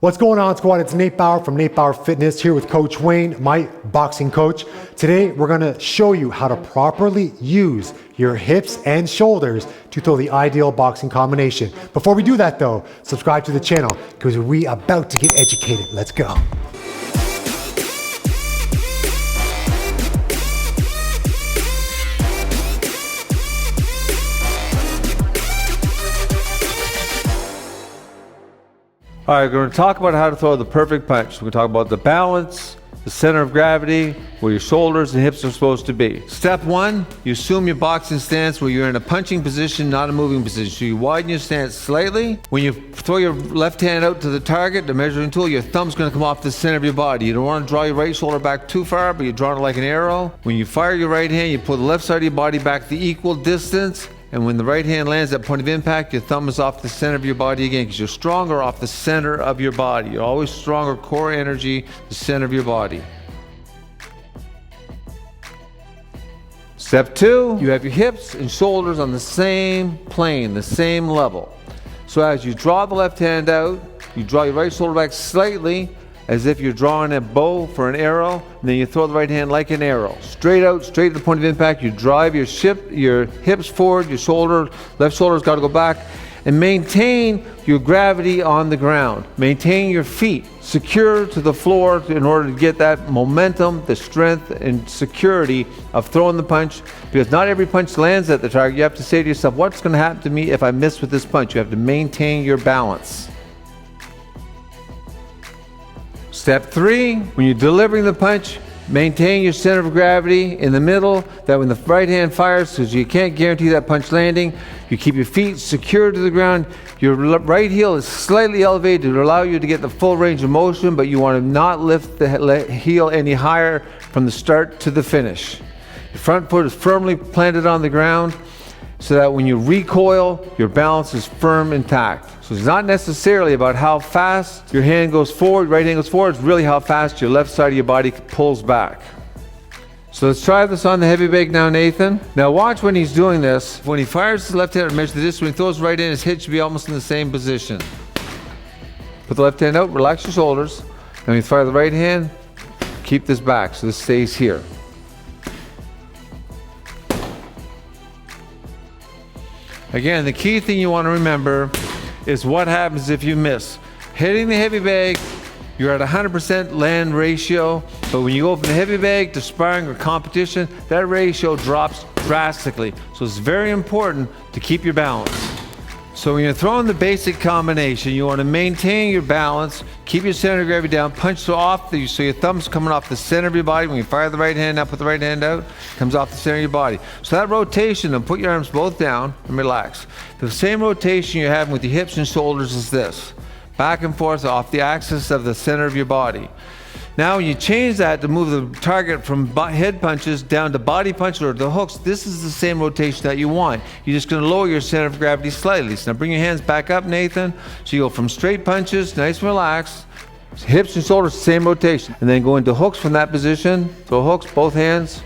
What's going on, squad? It's Nate Bauer from Nate Bauer Fitness here with Coach Wayne, my boxing coach. Today, we're gonna show you how to properly use your hips and shoulders to throw the ideal boxing combination. Before we do that though, subscribe to the channel because we about to get educated. Let's go. All right, we're going to talk about how to throw the perfect punch. We're going to talk about the balance, the center of gravity, where your shoulders and hips are supposed to be. Step one, you assume your boxing stance where you're in a punching position, not a moving position. So you widen your stance slightly. When you throw your left hand out to the target, the measuring tool, your thumb's going to come off the center of your body. You don't want to draw your right shoulder back too far, but you're drawing it like an arrow. When you fire your right hand, you pull the left side of your body back the equal distance. And when the right hand lands at point of impact, your thumb is off the center of your body again, because you're stronger off the center of your body. You're always stronger core energy, the center of your body. Step two, you have your hips and shoulders on the same plane, the same level. So as you draw the left hand out, you draw your right shoulder back slightly, as if you're drawing a bow for an arrow, and then you throw the right hand like an arrow. Straight out, straight to the point of impact. You drive your hips forward, your left shoulder's got to go back, and maintain your gravity on the ground. Maintain your feet secure to the floor in order to get that momentum, the strength, and security of throwing the punch, because not every punch lands at the target. You have to say to yourself, what's going to happen to me if I miss with this punch? You have to maintain your balance. Step three, when you're delivering the punch, maintain your center of gravity in the middle, that when the right hand fires, because you can't guarantee that punch landing, you keep your feet secure to the ground. Your right heel is slightly elevated to allow you to get the full range of motion, but you want to not lift the heel any higher from the start to the finish. Your front foot is firmly planted on the ground so that when you recoil, your balance is firm, intact. So it's not necessarily about how fast your hand goes forward, right hand goes forward, it's really how fast your left side of your body pulls back. So let's try this on the heavy bag now, Nathan. Now watch when he's doing this. When he fires his left hand, measure the distance. When he throws right in, his head should be almost in the same position. Put the left hand out, relax your shoulders. And when you fire the right hand, keep this back so this stays here. Again, the key thing you want to remember is what happens if you miss. Hitting the heavy bag, you're at 100% land ratio, but when you go from the heavy bag to sparring or competition, that ratio drops drastically. So it's very important to keep your balance. So when you're throwing the basic combination, you want to maintain your balance, keep your center of gravity down, punch so your thumb's coming off the center of your body. When you fire the right hand out, put the right hand out, comes off the center of your body. So that rotation, and put your arms both down and relax. The same rotation you're having with your hips and shoulders is this. Back and forth off the axis of the center of your body. Now when you change that to move the target from head punches down to body punches or the hooks, this is the same rotation that you want. You're just going to lower your center of gravity slightly. So now bring your hands back up, Nathan. So you go from straight punches, nice and relaxed, hips and shoulders, same rotation. And then go into hooks from that position. Throw hooks, both hands,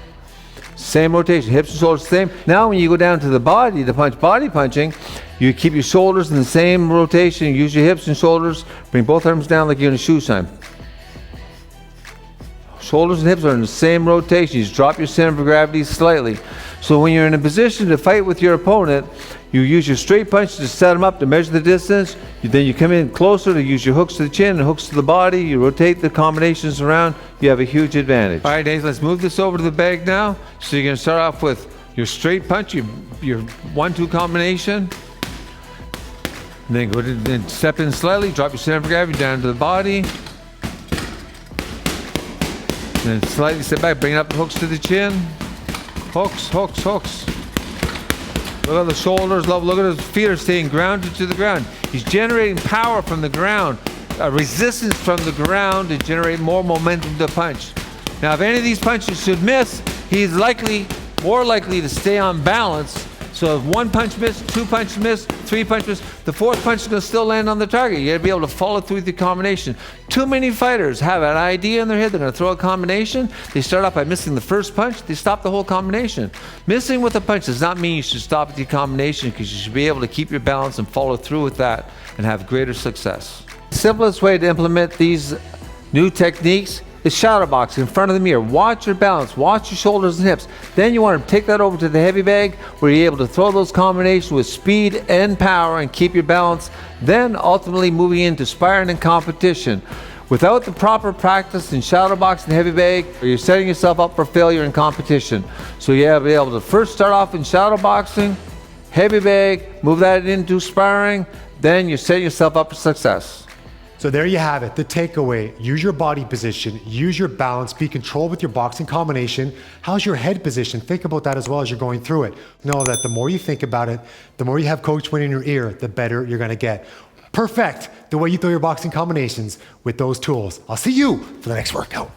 same rotation, hips and shoulders, same. Now when you go down to the body to punch body punching, you keep your shoulders in the same rotation. You use your hips and shoulders, bring both arms down like you're in a shoe sign. Shoulders and hips are in the same rotation. You just drop your center of gravity slightly. So when you're in a position to fight with your opponent, you use your straight punch to set them up to measure the distance. Then you come in closer to use your hooks to the chin and hooks to the body. You rotate the combinations around. You have a huge advantage. All right, Dave, let's move this over to the bag now. So you're going to start off with your straight punch, your 1-2 combination. And then go to, then step in slightly, drop your center of gravity down to the body. And then slightly step back, bring up the hooks to the chin. Hooks, hooks, hooks. Look at the shoulders, look at his feet are staying grounded to the ground. He's generating power from the ground, resistance from the ground to generate more momentum to punch. Now if any of these punches should miss, he's more likely to stay on balance. So if 1 punch missed, 2 punches missed, 3 punches missed, the 4th punch is going to still land on the target. You got to be able to follow through with the combination. Too many fighters have an idea in their head, they're going to throw a combination. They start off by missing the first punch, they stop the whole combination. Missing with a punch does not mean you should stop at the combination, because you should be able to keep your balance and follow through with that and have greater success. Simplest way to implement these new techniques is shadow box in front of the mirror. Watch your balance, watch your shoulders and hips. Then you want to take that over to the heavy bag where you're able to throw those combinations with speed and power and keep your balance. Then ultimately moving into sparring and competition. Without the proper practice in shadow box and heavy bag, you're setting yourself up for failure in competition. So you have to be able to first start off in shadow boxing, heavy bag, move that into sparring, then you're setting yourself up for success. So there you have it, the takeaway. Use your body position, use your balance, be controlled with your boxing combination. How's your head position? Think about that as well as you're going through it. Know that the more you think about it, the more you have Coach Wayne in your ear, the better you're gonna get. Perfect the way you throw your boxing combinations with those tools. I'll see you for the next workout.